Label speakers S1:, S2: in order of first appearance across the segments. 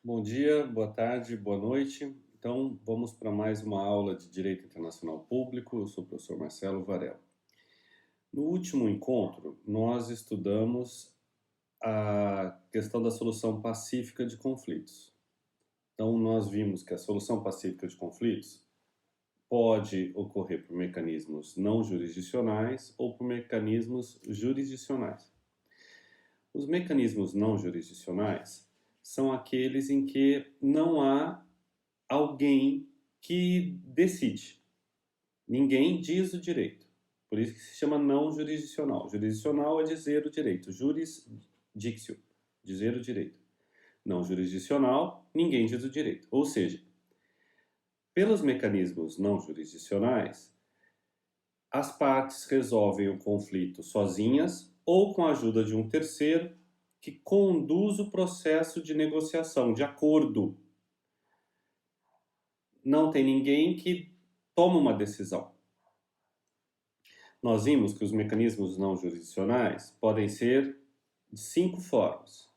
S1: Bom dia, boa tarde, boa noite. Então, vamos para mais uma aula de Direito Internacional Público. Eu sou o professor Marcelo Varela. No último encontro, nós estudamos a questão da solução pacífica de conflitos. Então, nós vimos que a solução pacífica de conflitos pode ocorrer por mecanismos não jurisdicionais ou por mecanismos jurisdicionais. Os mecanismos não jurisdicionais são aqueles em que não há alguém que decide. Ninguém diz o direito. Por isso que se chama não jurisdicional. Jurisdicional é dizer o direito. Jurisdictio, dizer o direito. Não jurisdicional, ninguém diz o direito. Ou seja, pelos mecanismos não jurisdicionais, as partes resolvem o conflito sozinhas ou com a ajuda de um terceiro que conduz o processo de negociação, de acordo. Não tem ninguém que toma uma decisão. Nós vimos que os mecanismos não jurisdicionais podem ser de 5 formas.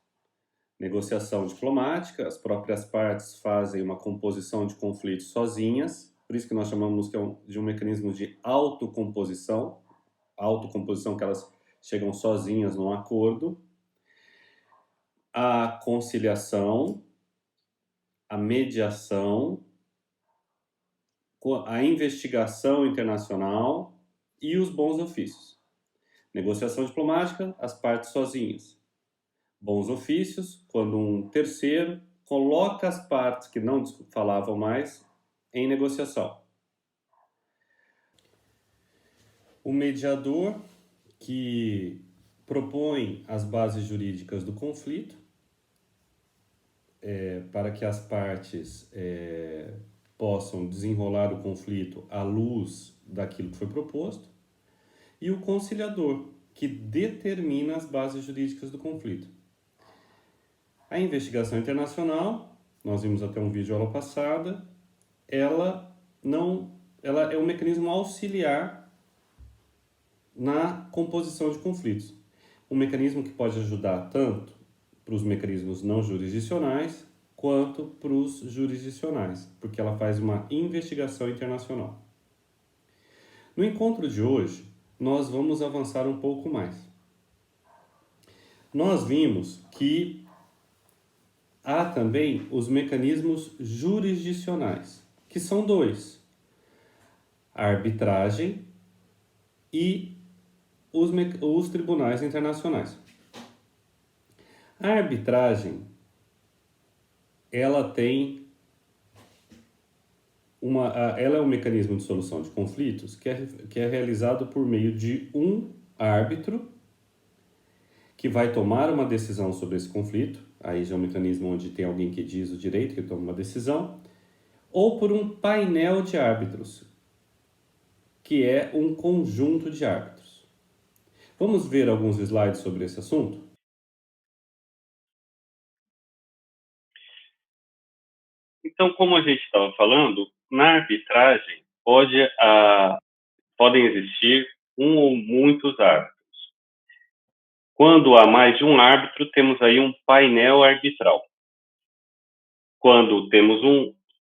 S1: Negociação diplomática, as próprias partes fazem uma composição de conflitos sozinhas, por isso que nós chamamos de um mecanismo de autocomposição que elas chegam sozinhas num acordo. A conciliação, a mediação, a investigação internacional e os bons ofícios. Negociação diplomática, as partes sozinhas. Bons ofícios, quando um terceiro coloca as partes que não falavam mais em negociação. O mediador, que propõe as bases jurídicas do conflito, para que as partes possam desenrolar o conflito à luz daquilo que foi proposto. E o conciliador, que determina as bases jurídicas do conflito. A investigação internacional, nós vimos até um vídeo aula passada, ela é um mecanismo auxiliar na composição de conflitos. Um mecanismo que pode ajudar tanto para os mecanismos não jurisdicionais quanto para os jurisdicionais, porque ela faz uma investigação internacional. No encontro de hoje, nós vamos avançar um pouco mais. Nós vimos que há também os mecanismos jurisdicionais, que são 2: a arbitragem e os tribunais internacionais. A arbitragem, ela é um mecanismo de solução de conflitos que é realizado por meio de um árbitro que vai tomar uma decisão sobre esse conflito. Aí já é um mecanismo onde tem alguém que diz o direito, que toma uma decisão, ou por um painel de árbitros, que é um conjunto de árbitros. Vamos ver alguns slides sobre esse assunto?
S2: Então, como a gente estava falando, na arbitragem podem existir um ou muitos árbitros. Quando há mais de um árbitro, temos aí um painel arbitral. Quando temos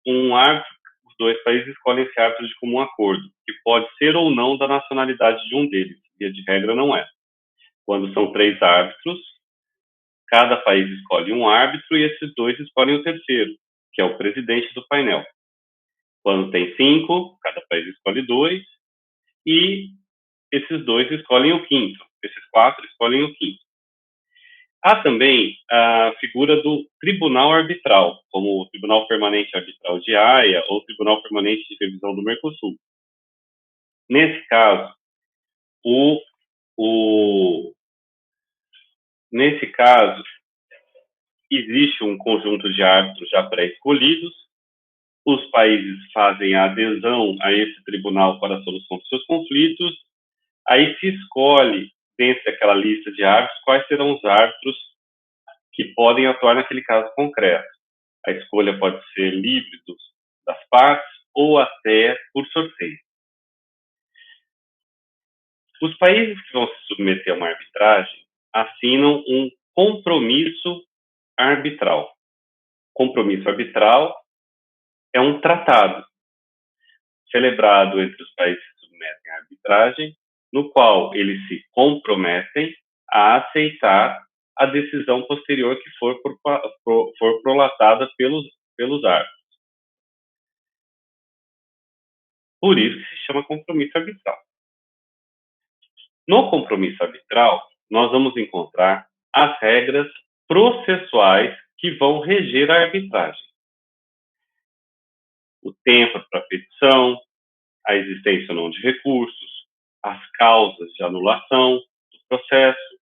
S2: um árbitro, os 2 países escolhem esse árbitro de comum acordo, que pode ser ou não da nacionalidade de um deles, via de regra não é. Quando são 3 árbitros, cada país escolhe um árbitro e esses 2 escolhem o terceiro, que é o presidente do painel. Quando tem 5, cada país escolhe 2, e esses 2 escolhem o quinto, esses 4 escolhem o quinto. Há também a figura do tribunal arbitral, como o Tribunal Permanente Arbitral de Haia ou o Tribunal Permanente de Revisão do Mercosul. Nesse caso, nesse caso, existe um conjunto de árbitros já pré-escolhidos, os países fazem a adesão a esse tribunal para a solução dos seus conflitos, aí se escolhe, dentro daquela lista de árbitros, quais serão os árbitros que podem atuar naquele caso concreto. A escolha pode ser livre das partes ou até por sorteio. Os países que vão se submeter a uma arbitragem assinam um compromisso arbitral. compromisso arbitral é um tratado celebrado entre os países que submetem à arbitragem, no qual eles se comprometem a aceitar a decisão posterior que for prolatada pelos árbitros. Por isso que se chama compromisso arbitral. No compromisso arbitral, nós vamos encontrar as regras processuais que vão reger a arbitragem. O tempo para petição, a existência ou não de recursos, as causas de anulação do processo,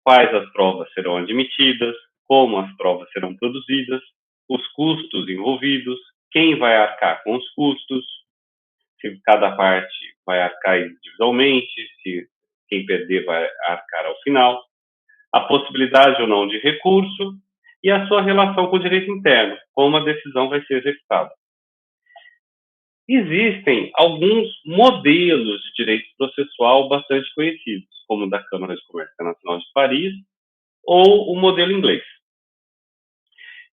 S2: quais as provas serão admitidas, como as provas serão produzidas, os custos envolvidos, quem vai arcar com os custos, se cada parte vai arcar individualmente, se quem perder vai arcar ao final, a possibilidade ou não de recurso e a sua relação com o direito interno, como a decisão vai ser executada. Existem alguns modelos de direito processual bastante conhecidos, como o da Câmara de Comércio Internacional de Paris ou o modelo inglês.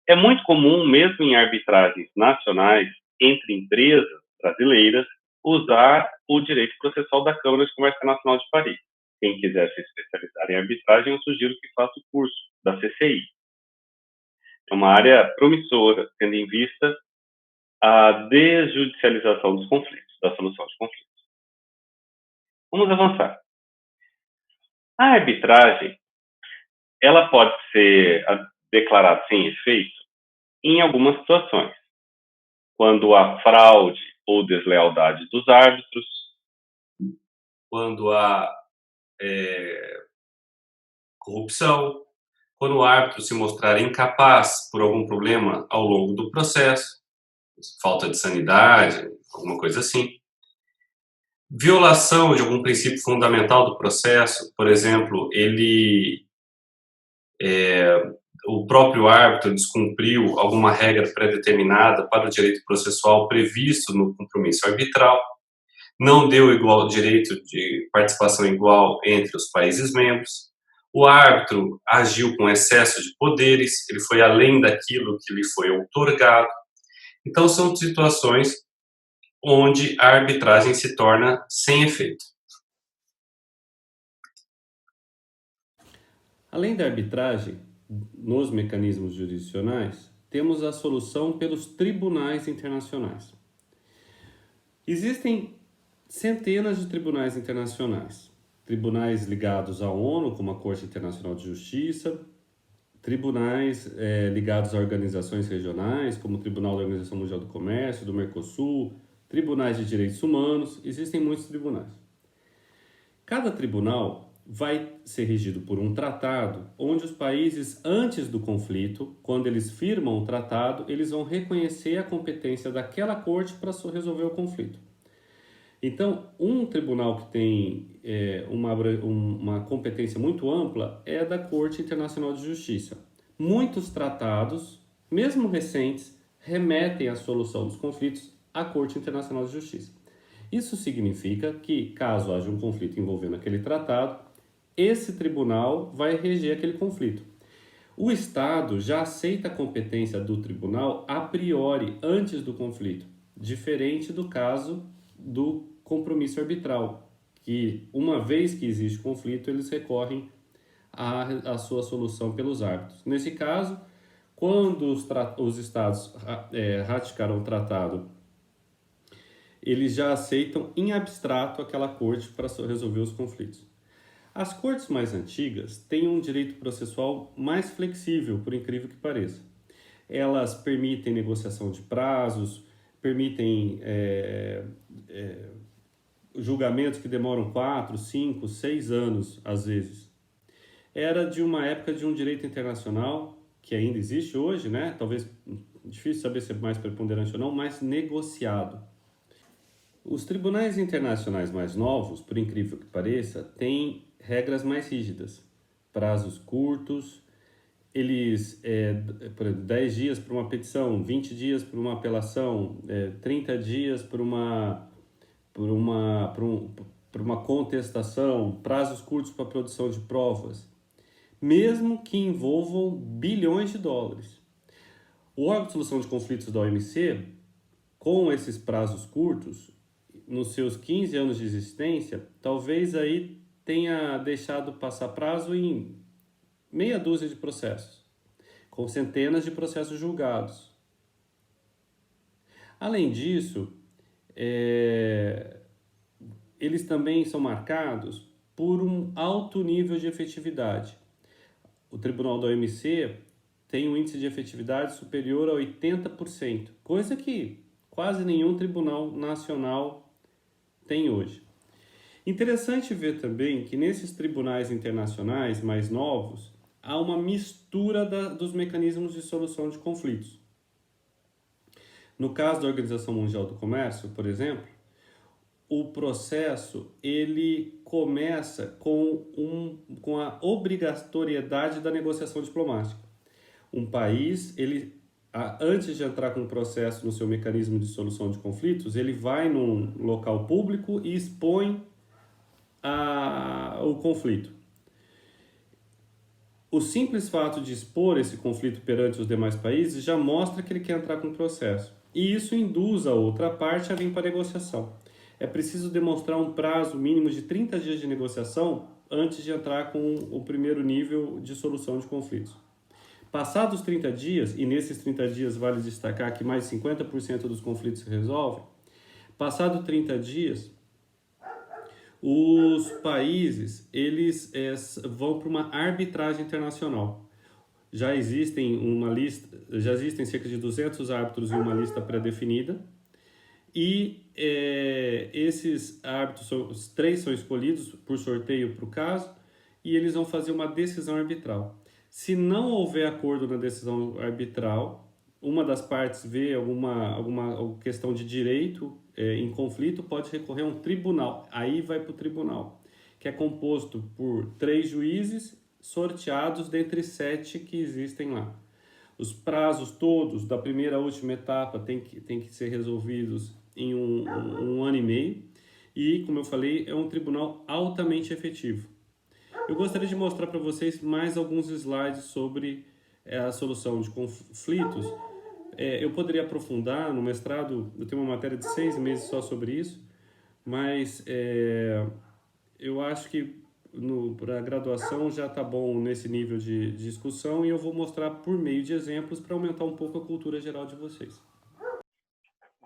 S2: É muito comum, mesmo em arbitragens nacionais entre empresas brasileiras, usar o direito processual da Câmara de Comércio Internacional de Paris. Quem quiser se especializar em arbitragem, eu sugiro que faça o curso da CCI. É uma área promissora, tendo em vista a desjudicialização dos conflitos, da solução de conflitos. Vamos avançar. A arbitragem, ela pode ser declarada sem efeito em algumas situações. Quando há fraude ou deslealdade dos árbitros, quando há corrupção, quando o árbitro se mostrar incapaz por algum problema ao longo do processo, falta de sanidade, alguma coisa assim. Violação de algum princípio fundamental do processo, por exemplo, o próprio árbitro descumpriu alguma regra pré-determinada para o direito processual previsto no compromisso arbitral, não deu igual direito de participação igual entre os países membros, o árbitro agiu com excesso de poderes, ele foi além daquilo que lhe foi outorgado. Então, são situações onde a arbitragem se torna sem efeito.
S1: Além da arbitragem, nos mecanismos jurisdicionais, temos a solução pelos tribunais internacionais. Existem centenas de tribunais internacionais. Tribunais ligados à ONU, como a Corte Internacional de Justiça, tribunais ligados a organizações regionais, como o Tribunal da Organização Mundial do Comércio, do Mercosul, tribunais de direitos humanos, existem muitos tribunais. Cada tribunal vai ser regido por um tratado, onde os países, antes do conflito, quando eles firmam o tratado, eles vão reconhecer a competência daquela corte para resolver o conflito. Então, um tribunal que tem uma competência muito ampla é da Corte Internacional de Justiça. Muitos tratados, mesmo recentes, remetem a solução dos conflitos à Corte Internacional de Justiça. Isso significa que, caso haja um conflito envolvendo aquele tratado, esse tribunal vai reger aquele conflito. O Estado já aceita a competência do tribunal a priori, antes do conflito, diferente do caso do compromisso arbitral, que uma vez que existe conflito, eles recorrem à sua solução pelos árbitros. Nesse caso, quando os Estados ratificaram o tratado, eles já aceitam em abstrato aquela corte para resolver os conflitos. As cortes mais antigas têm um direito processual mais flexível, por incrível que pareça. Elas permitem negociação de prazos, permitem julgamentos que demoram 4, 5, 6 anos, às vezes. Era de uma época de um direito internacional, que ainda existe hoje, né? Talvez, difícil saber se é mais preponderante ou não, mas negociado. Os tribunais internacionais mais novos, por incrível que pareça, têm regras mais rígidas, prazos curtos, eles, por exemplo, 10 dias para uma petição, 20 dias para uma apelação, 30 dias para uma contestação, prazos curtos para a produção de provas, mesmo que envolvam bilhões de dólares. O órgão de solução de conflitos da OMC, com esses prazos curtos, nos seus 15 anos de existência, talvez aí tenha deixado passar prazo em meia dúzia de processos, com centenas de processos julgados. Além disso, eles também são marcados por um alto nível de efetividade. O Tribunal da OMC tem um índice de efetividade superior a 80%, coisa que quase nenhum tribunal nacional tem hoje. Interessante ver também que nesses tribunais internacionais mais novos, há uma mistura dos mecanismos de solução de conflitos. No caso da Organização Mundial do Comércio, por exemplo, o processo ele começa com a obrigatoriedade da negociação diplomática. Um país, antes de entrar com o processo no seu mecanismo de solução de conflitos, ele vai num local público e expõe o conflito. O simples fato de expor esse conflito perante os demais países já mostra que ele quer entrar com o processo. E isso induz a outra parte a vir para a negociação. É preciso demonstrar um prazo mínimo de 30 dias de negociação antes de entrar com o primeiro nível de solução de conflitos. Passados 30 dias, e nesses 30 dias vale destacar que mais de 50% dos conflitos se resolvem, passados 30 dias, os países eles vão para uma arbitragem internacional. Já existem cerca de 200 árbitros em uma lista pré-definida, e esses árbitros, os 3 são escolhidos por sorteio para o caso, e eles vão fazer uma decisão arbitral. Se não houver acordo na decisão arbitral, uma das partes vê alguma questão de direito em conflito, pode recorrer a um tribunal. Aí vai para o tribunal, que é composto por 3 juízes sorteados dentre 7 que existem lá. Os prazos todos da primeira à última etapa têm que ser resolvidos em um ano e meio. E, como eu falei, é um tribunal altamente efetivo. Eu gostaria de mostrar para vocês mais alguns slides sobre a solução de conflitos. Eu poderia aprofundar no mestrado, eu tenho uma matéria de 6 meses só sobre isso, mas eu acho que para a graduação já está bom nesse nível de discussão, e eu vou mostrar por meio de exemplos para aumentar um pouco a cultura geral de vocês.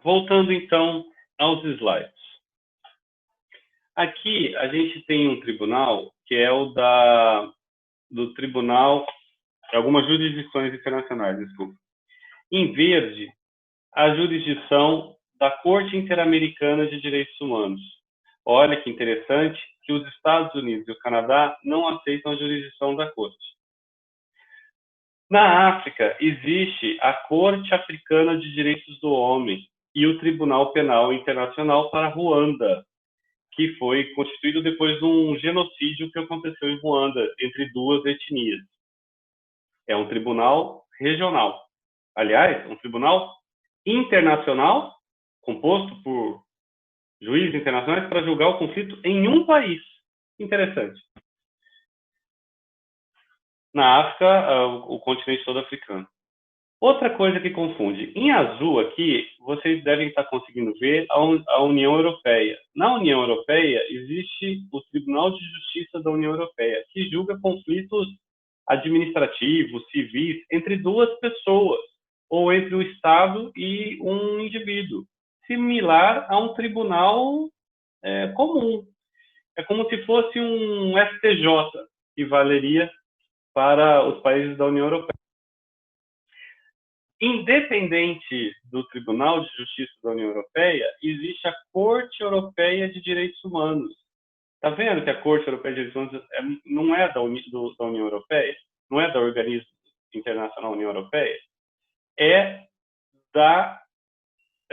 S2: Voltando então aos slides. Aqui a gente tem um tribunal que é o do Tribunal, algumas jurisdições internacionais, desculpa. Em verde, a jurisdição da Corte Interamericana de Direitos Humanos. Olha que interessante que os Estados Unidos e o Canadá não aceitam a jurisdição da Corte. Na África, existe a Corte Africana de Direitos do Homem e o Tribunal Penal Internacional para Ruanda, que foi constituído depois de um genocídio que aconteceu em Ruanda entre 2 etnias. É um tribunal regional. Aliás, um tribunal internacional, composto por juízes internacionais para julgar o conflito em um país. Interessante. Na África, o continente todo africano. Outra coisa que confunde. Em azul aqui, vocês devem estar conseguindo ver a União Europeia. Na União Europeia, existe o Tribunal de Justiça da União Europeia, que julga conflitos administrativos, civis, entre 2 pessoas, ou entre o Estado e um indivíduo, similar a um tribunal comum. É como se fosse um STJ, que valeria para os países da União Europeia. Independente do Tribunal de Justiça da União Europeia, existe a Corte Europeia de Direitos Humanos. Está vendo que a Corte Europeia de Direitos Humanos não é da União Europeia? Não é da Organismo Internacional União Europeia? É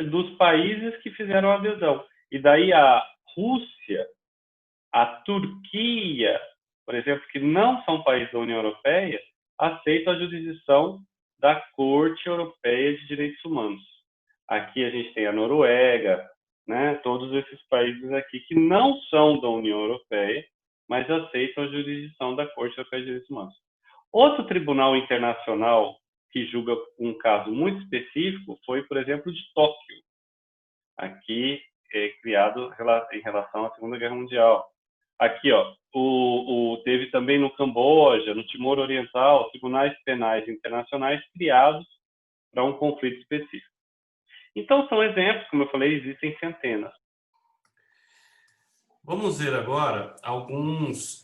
S2: dos países que fizeram a adesão. E daí a Rússia, a Turquia, por exemplo, que não são países da União Europeia, aceitam a jurisdição da Corte Europeia de Direitos Humanos. Aqui a gente tem a Noruega, né? Todos esses países aqui que não são da União Europeia, mas aceitam a jurisdição da Corte Europeia de Direitos Humanos. Outro tribunal internacional que julga um caso muito específico foi, por exemplo, de Tóquio, aqui criado em relação à Segunda Guerra Mundial. Aqui, ó, teve também no Camboja, no Timor Oriental, tribunais penais internacionais criados para um conflito específico. Então, são exemplos, como eu falei, existem centenas.
S1: Vamos ver agora alguns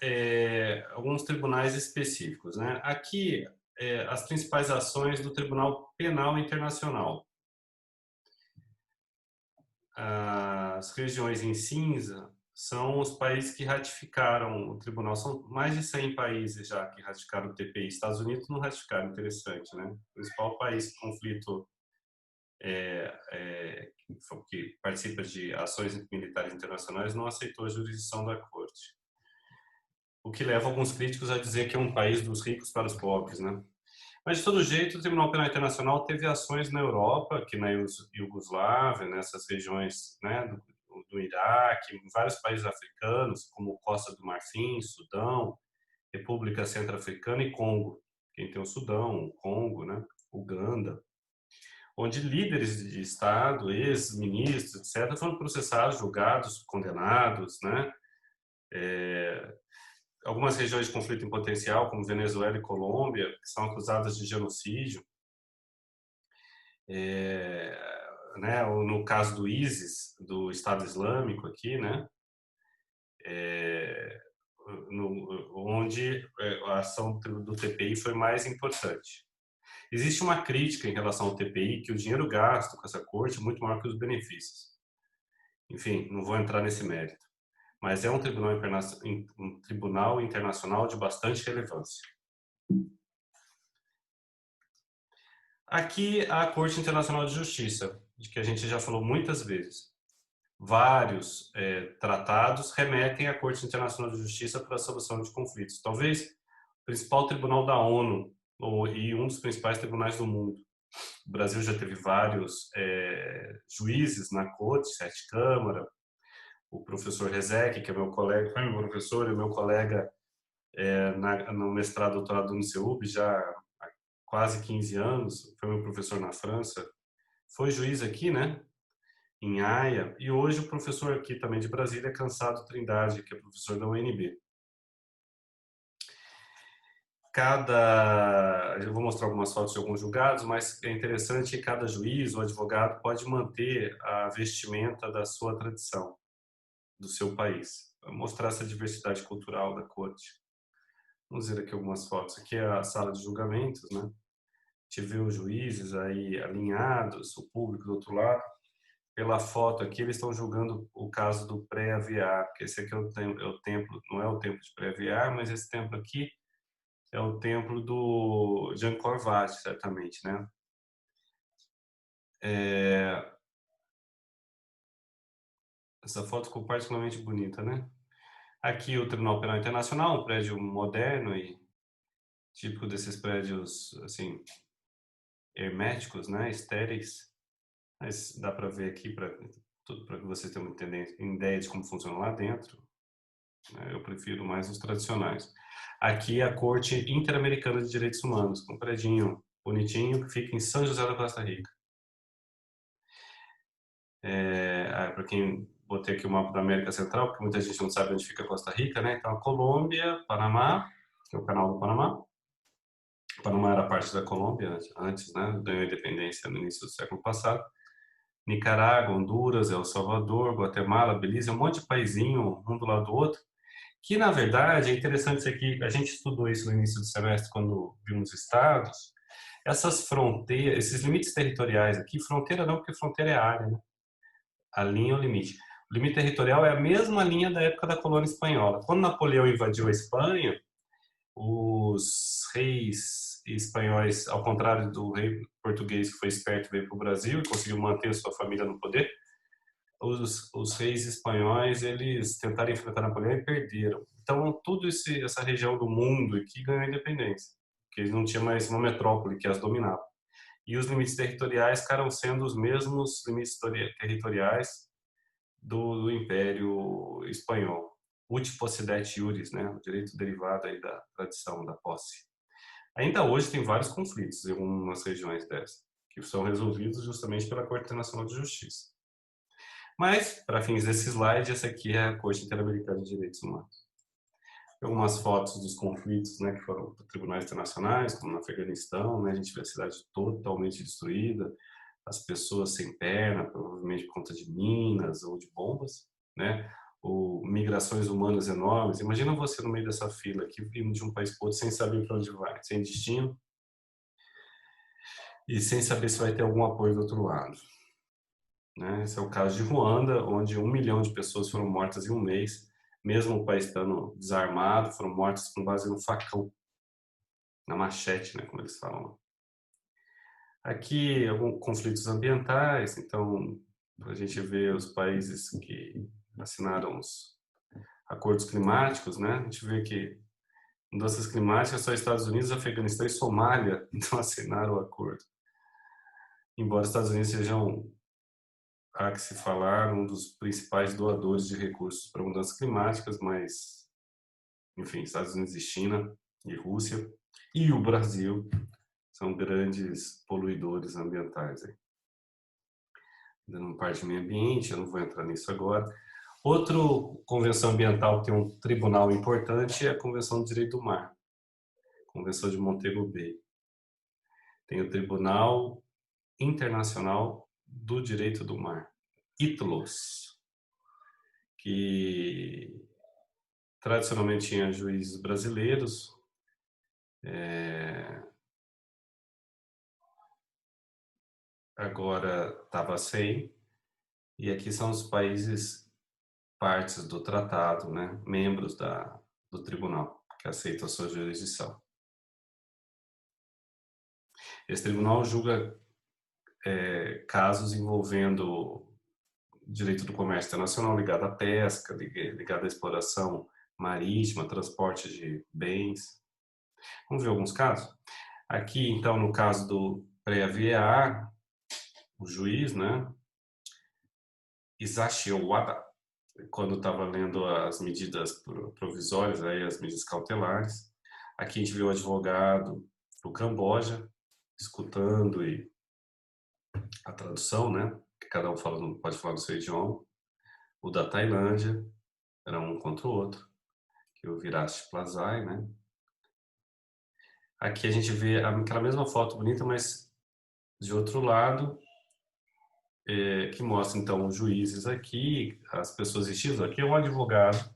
S1: tribunais específicos, né? Aqui, as principais ações do Tribunal Penal Internacional. As regiões em cinza são os países que ratificaram o tribunal. São mais de 100 países já que ratificaram o TPI. Estados Unidos não ratificaram, interessante, né? O principal país conflito que participa de ações militares internacionais não aceitou a jurisdição da Corte. O que leva alguns críticos a dizer que é um país dos ricos para os pobres, né? Mas, de todo jeito, o Tribunal Penal Internacional teve ações na Europa, aqui na Iugoslávia, nessas regiões, né, do Iraque, em vários países africanos, como Costa do Marfim, Sudão, República Centro-Africana e Congo. Quem tem o Sudão, o Congo, né, Uganda, onde líderes de Estado, ex-ministros, etc., foram processados, julgados, condenados, né? Algumas regiões de conflito em potencial, como Venezuela e Colômbia, que são acusadas de genocídio. Né? Ou no caso do ISIS, do Estado Islâmico aqui, né? Onde a ação do TPI foi mais importante. Existe uma crítica em relação ao TPI, que o dinheiro gasto com essa corte é muito maior que os benefícios. Enfim, não vou entrar nesse mérito. Mas é um tribunal internacional de bastante relevância. Aqui a Corte Internacional de Justiça, de que a gente já falou muitas vezes. Vários tratados remetem à Corte Internacional de Justiça para a solução de conflitos. Talvez o principal tribunal da ONU e um dos principais tribunais do mundo. O Brasil já teve vários juízes na Corte, 7 câmaras. O professor Rezec, que é meu colega, foi meu professor e meu colega no mestrado, doutorado do UNICEUB, já há quase 15 anos, foi meu professor na França, foi juiz aqui, né, em Haia, e hoje o professor aqui também de Brasília é Cansado Trindade, que é professor da UNB. Eu vou mostrar algumas fotos de alguns julgados, mas é interessante que cada juiz ou advogado pode manter a vestimenta da sua tradição, do seu país, para mostrar essa diversidade cultural da corte. Vamos ver aqui algumas fotos. Aqui é a sala de julgamentos, né? A gente vê os juízes aí alinhados, o público do outro lado. Pela foto aqui, eles estão julgando o caso do pré-aviar, porque esse aqui é o templo, não é o templo de pré-aviar, mas esse templo aqui é o templo do Angkor Wat, certamente, né? Essa foto ficou particularmente bonita, né? Aqui o Tribunal Penal Internacional, um prédio moderno e típico desses prédios, assim, herméticos, né? Estéreis. Mas dá para ver aqui, para que vocês tenham uma ideia de como funciona lá dentro. Eu prefiro mais os tradicionais. Aqui é a Corte Interamericana de Direitos Humanos, um predinho bonitinho que fica em São José da Costa Rica. Para quem botei aqui o mapa da América Central, porque muita gente não sabe onde fica a Costa Rica, né? Então, a Colômbia, Panamá, que é o Canal do Panamá. O Panamá era parte da Colômbia antes, né? Ganhou a independência no início do século passado. Nicarágua, Honduras, El Salvador, Guatemala, Belize, um monte de paizinho, um do lado do outro, que na verdade é interessante isso aqui, a gente estudou isso no início do semestre quando vimos estados, essas fronteiras, esses limites territoriais aqui, fronteira não, porque fronteira é área, né? A linha é o limite. O limite territorial é a mesma linha da época da colônia espanhola. Quando Napoleão invadiu a Espanha, os reis espanhóis, ao contrário do rei português que foi esperto, veio para o Brasil e conseguiu manter sua família no poder, os reis espanhóis eles tentaram enfrentar Napoleão e perderam. Então, essa região do mundo aqui ganhou a independência, porque eles não tinham mais uma metrópole que as dominava. E os limites territoriais ficaram sendo os mesmos limites territoriais do Império Espanhol. Ut possidet iuris, né? O direito derivado aí da tradição, da posse. Ainda hoje tem vários conflitos em algumas regiões dessas, que são resolvidos justamente pela Corte Internacional de Justiça. Mas, para fins desse slide, essa aqui é a Corte Interamericana de Direitos Humanos. Tem algumas fotos dos conflitos, né, que foram para tribunais internacionais, como no Afeganistão, né, a gente vê a cidade totalmente destruída, as pessoas sem perna, provavelmente por conta de minas ou de bombas, né, ou migrações humanas enormes. Imagina você no meio dessa fila aqui, vindo de um país para outro, sem saber para onde vai, sem destino e sem saber se vai ter algum apoio do outro lado. Né? Esse é o caso de Ruanda, onde 1 milhão de pessoas foram mortas em um mês, mesmo o país estando desarmado, foram mortas com base no facão, na machete, né, como eles falam. Aqui, alguns conflitos ambientais, então a gente vê os países que assinaram os acordos climáticos, né? A gente vê que mudanças climáticas só Estados Unidos, Afeganistão e Somália não assinaram o acordo. Embora os Estados Unidos sejam, há que se falar, um dos principais doadores de recursos para mudanças climáticas, mas, enfim, Estados Unidos e China e Rússia e o Brasil são grandes poluidores ambientais. Aí. Dando parte do meio ambiente, eu não vou entrar nisso agora. Outra convenção ambiental que tem um tribunal importante é a Convenção do Direito do Mar, Convenção de Montego Bay. Tem o Tribunal Internacional do Direito do Mar, ITLOS, que tradicionalmente tinha juízes brasileiros, agora estava sem, e aqui são os países partes do tratado, né, membros do tribunal, que aceitam a sua jurisdição. Esse tribunal julga casos envolvendo direito do comércio internacional ligado à pesca, ligado à exploração marítima, transporte de bens. Vamos ver alguns casos? Aqui, então, no caso do pré-AVEA, o juiz, né, Isashi Owada, quando estava lendo as medidas provisórias, aí, as medidas cautelares, aqui a gente viu o advogado do Camboja, escutando e a tradução, né, que cada um pode falar no seu idioma, o da Tailândia, era um contra o outro, que o Viraste Plazai, né? Aqui a gente vê aquela mesma foto bonita, mas de outro lado, que mostra então os juízes aqui, as pessoas vestidas. Aqui é um advogado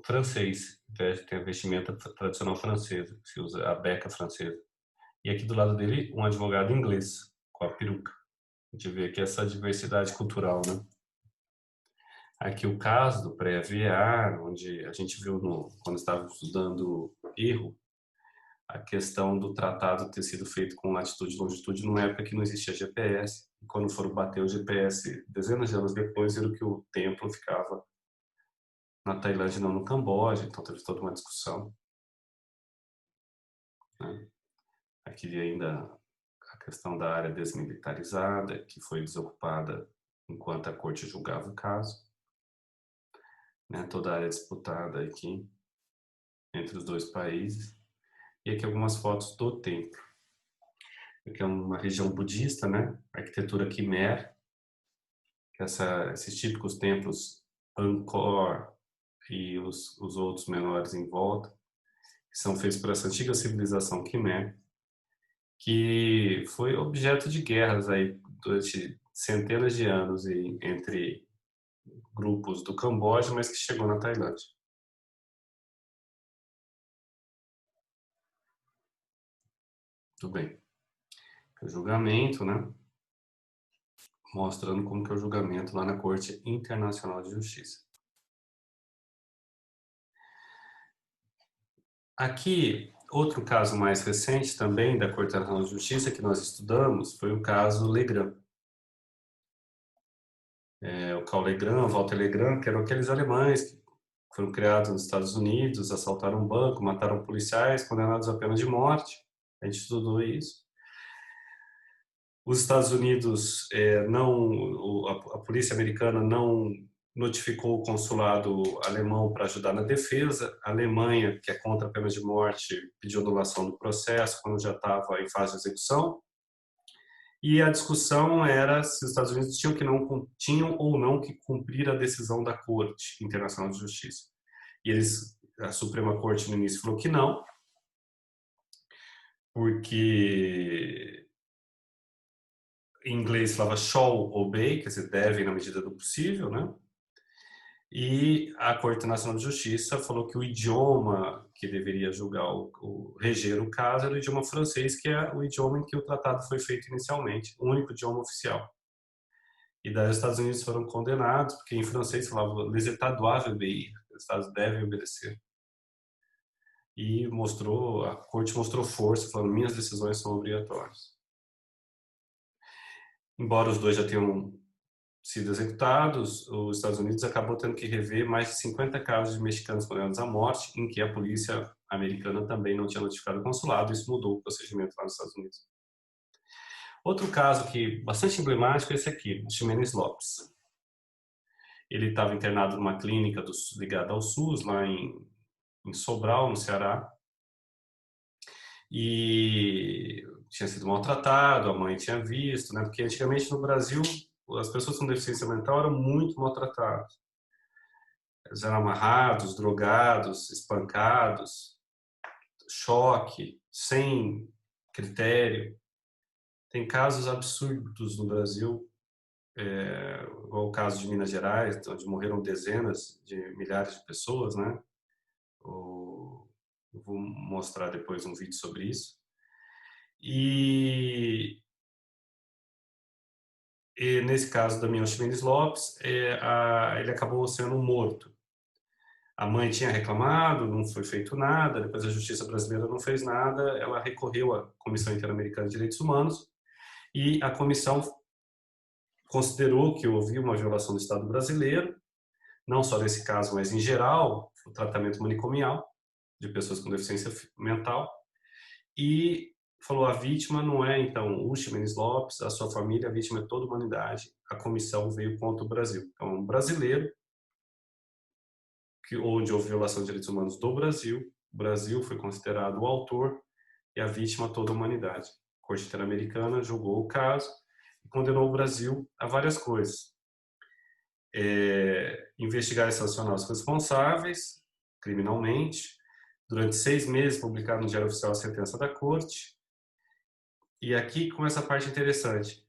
S1: francês, tem a vestimenta tradicional francesa, que se usa a beca francesa. E aqui do lado dele, um advogado inglês, com a peruca. A gente vê aqui essa diversidade cultural, né? Aqui o caso do pré-AVEAR, onde a gente viu quando estava estudando erro, a questão do tratado ter sido feito com latitude e longitude numa época que não existia GPS. E quando foram bater o GPS, dezenas de anos depois, viram que o templo ficava na Tailândia e não no Camboja, então teve toda uma discussão. Né? Aqui ainda a questão da área desmilitarizada, que foi desocupada enquanto a corte julgava o caso. Né? Toda a área disputada aqui entre os dois países. E aqui algumas fotos do templo. Aqui é uma região budista, né? Arquitetura Khmer, que esses típicos templos Angkor e os outros menores em volta, que são feitos por essa antiga civilização Khmer, que foi objeto de guerras aí durante centenas de anos entre grupos do Camboja, mas que chegou na Tailândia. Tudo bem. O julgamento, né? Mostrando como que é o julgamento lá na Corte Internacional de Justiça. Aqui, outro caso mais recente também da Corte Internacional de Justiça que nós estudamos foi o caso Legrand. O Karl Legrand, Walter Legrand, que eram aqueles alemães que foram criados nos Estados Unidos, assaltaram um banco, mataram policiais, condenados à pena de morte. A gente estudou isso. Os Estados Unidos, a polícia americana não notificou o consulado alemão para ajudar na defesa. A Alemanha, que é contra a pena de morte, pediu anulação do processo quando já estava em fase de execução. E a discussão era se os Estados Unidos tinham ou não que cumprir a decisão da Corte Internacional de Justiça. E a Suprema Corte no início falou que não, porque em inglês falava shall obey, quer dizer, devem na medida do possível, né? E a Corte Nacional de Justiça falou que o idioma que deveria julgar reger o caso era o idioma francês, que é o idioma em que o tratado foi feito inicialmente, o único idioma oficial. E daí os Estados Unidos foram condenados, porque em francês falava les États doivent obéir, os Estados devem obedecer. E a Corte mostrou força, falando minhas decisões são obrigatórias. Embora os dois já tenham sido executados, os Estados Unidos acabou tendo que rever mais de 50 casos de mexicanos condenados à morte, em que a polícia americana também não tinha notificado o consulado, isso mudou o procedimento lá nos Estados Unidos. Outro caso que bastante emblemático é esse aqui, Ximenes Lopes. Ele estava internado numa clínica ligada ao SUS, lá em Sobral, no Ceará, e tinha sido maltratado, a mãe tinha visto, né? Porque antigamente no Brasil as pessoas com deficiência mental eram muito maltratadas. Eles eram amarrados, drogados, espancados, choque, sem critério. Tem casos absurdos no Brasil, igual o caso de Minas Gerais, onde morreram dezenas de milhares de pessoas, né? Eu vou mostrar depois um vídeo sobre isso. E nesse caso da Damião Ximenes Lopes, ele acabou sendo morto. A mãe tinha reclamado, não foi feito nada, depois a justiça brasileira não fez nada, ela recorreu à Comissão Interamericana de Direitos Humanos e a comissão considerou que houve uma violação do Estado brasileiro, não só nesse caso, mas em geral, o tratamento manicomial de pessoas com deficiência mental, e falou a vítima não é, então, o Ximenes Lopes, a sua família, a vítima é toda a humanidade. A comissão veio contra o Brasil. Então, um brasileiro, onde houve violação de direitos humanos do Brasil, o Brasil foi considerado o autor e a vítima toda a humanidade. A Corte Interamericana julgou o caso e condenou o Brasil a várias coisas. Investigar e sancionar os responsáveis criminalmente. Durante 6 meses, publicar no Diário Oficial a sentença da Corte. E aqui começa a parte interessante.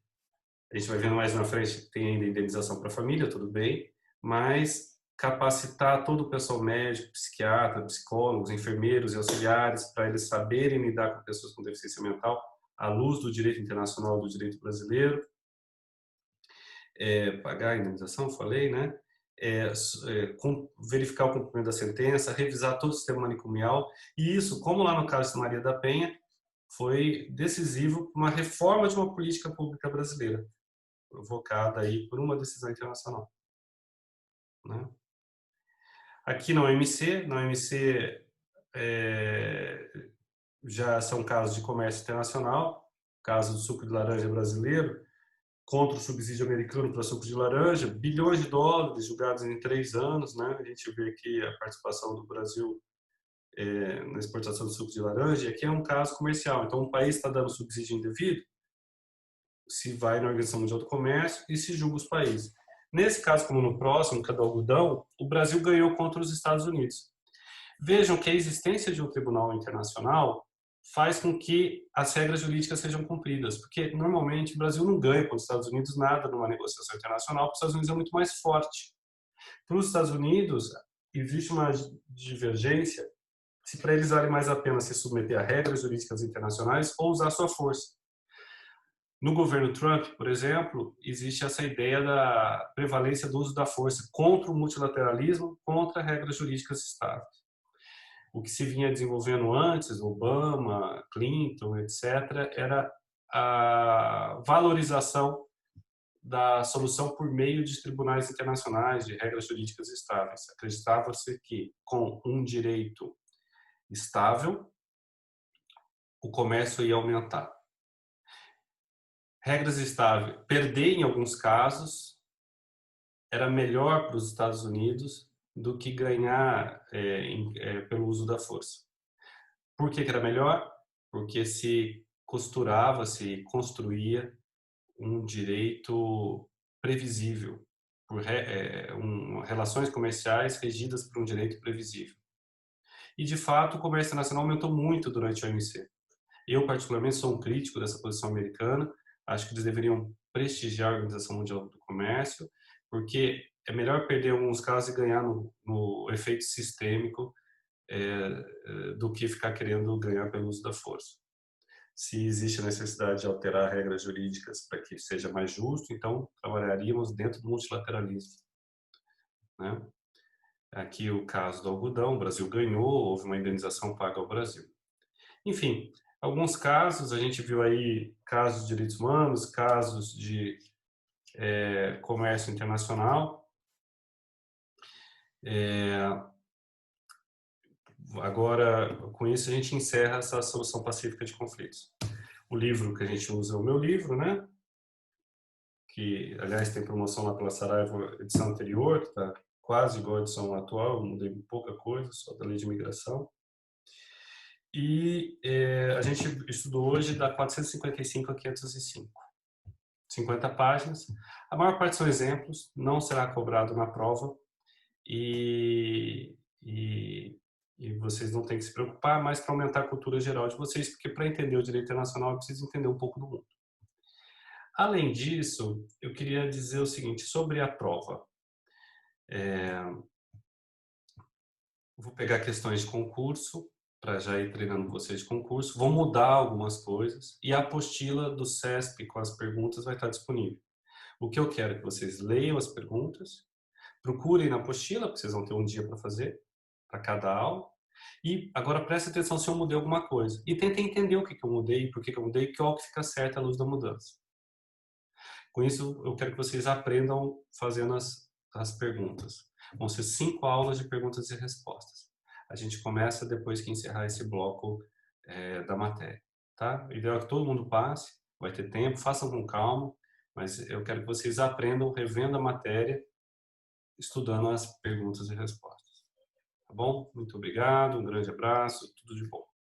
S1: A gente vai vendo mais na frente, tem ainda indenização para a família, tudo bem, mas capacitar todo o pessoal médico, psiquiatra, psicólogos, enfermeiros e auxiliares para eles saberem lidar com pessoas com deficiência mental à luz do direito internacional, do direito brasileiro. Pagar a indenização, falei, né? Verificar o cumprimento da sentença, revisar todo o sistema manicomial, e isso, como lá no caso de Maria da Penha, foi decisivo para uma reforma de uma política pública brasileira, provocada aí por uma decisão internacional, né? Aqui na OMC, já são casos de comércio internacional, caso do suco de laranja brasileiro, contra o subsídio americano para suco de laranja, bilhões de dólares julgados em 3 anos, né? A gente vê aqui a participação do Brasil na exportação do suco de laranja, e aqui é um caso comercial. Então, um país está dando subsídio indevido, se vai na Organização Mundial do Comércio e se julga os países. Nesse caso, como no próximo, que é do algodão, o Brasil ganhou contra os Estados Unidos. Vejam que a existência de um tribunal internacional faz com que as regras jurídicas sejam cumpridas, porque normalmente o Brasil não ganha com os Estados Unidos nada numa negociação internacional, porque os Estados Unidos é muito mais forte. Para os Estados Unidos, existe uma divergência se para eles vale mais a pena se submeter a regras jurídicas internacionais ou usar sua força. No governo Trump, por exemplo, existe essa ideia da prevalência do uso da força contra o multilateralismo, contra regras jurídicas estáveis. O que se vinha desenvolvendo antes, Obama, Clinton, etc., era a valorização da solução por meio de tribunais internacionais, de regras jurídicas estáveis. Acreditava-se que, com um direito estável, o comércio ia aumentar. Regras estáveis, perder em alguns casos, era melhor para os Estados Unidos do que ganhar pelo uso da força. Por que era melhor? Porque se costurava, se construía um direito previsível, relações comerciais regidas por um direito previsível. E, de fato, o comércio internacional aumentou muito durante a OMC. Eu, particularmente, sou um crítico dessa posição americana. Acho que eles deveriam prestigiar a Organização Mundial do Comércio, porque é melhor perder alguns casos e ganhar no efeito sistêmico do que ficar querendo ganhar pelo uso da força. Se existe a necessidade de alterar regras jurídicas para que seja mais justo, então trabalharíamos dentro do multilateralismo, né? Aqui o caso do algodão, o Brasil ganhou, houve uma indenização paga ao Brasil. Enfim, alguns casos, a gente viu aí casos de direitos humanos, casos de comércio internacional. Agora, com isso, a gente encerra essa solução pacífica de conflitos. O livro que a gente usa é o meu livro, né? Que, aliás, tem promoção lá pela Saraiva, edição anterior, que está quase igual à edição atual, mudei pouca coisa, só da lei de imigração. E a gente estudou hoje da 455 a 505. 50 páginas. A maior parte são exemplos, não será cobrado na prova e vocês não têm que se preocupar, mas para aumentar a cultura geral de vocês, porque para entender o direito internacional é preciso entender um pouco do mundo. Além disso, eu queria dizer o seguinte sobre a prova. Vou pegar questões de concurso, para já ir treinando vocês de concurso, vou mudar algumas coisas e a apostila do CESP com as perguntas vai estar disponível. O que eu quero é que vocês leiam as perguntas, procurem na apostila, porque vocês vão ter um dia para fazer, para cada aula, e agora preste atenção se eu mudei alguma coisa. E tentem entender o que eu mudei, por que eu mudei, e qual que fica certo à luz da mudança. Com isso, eu quero que vocês aprendam fazendo as perguntas. Vão ser 5 aulas de perguntas e respostas. A gente começa depois que encerrar esse bloco da matéria. Tá? O ideal é que todo mundo passe, vai ter tempo, façam com calma, mas eu quero que vocês aprendam revendo a matéria, estudando as perguntas e respostas. Tá bom? Muito obrigado, um grande abraço, tudo de bom.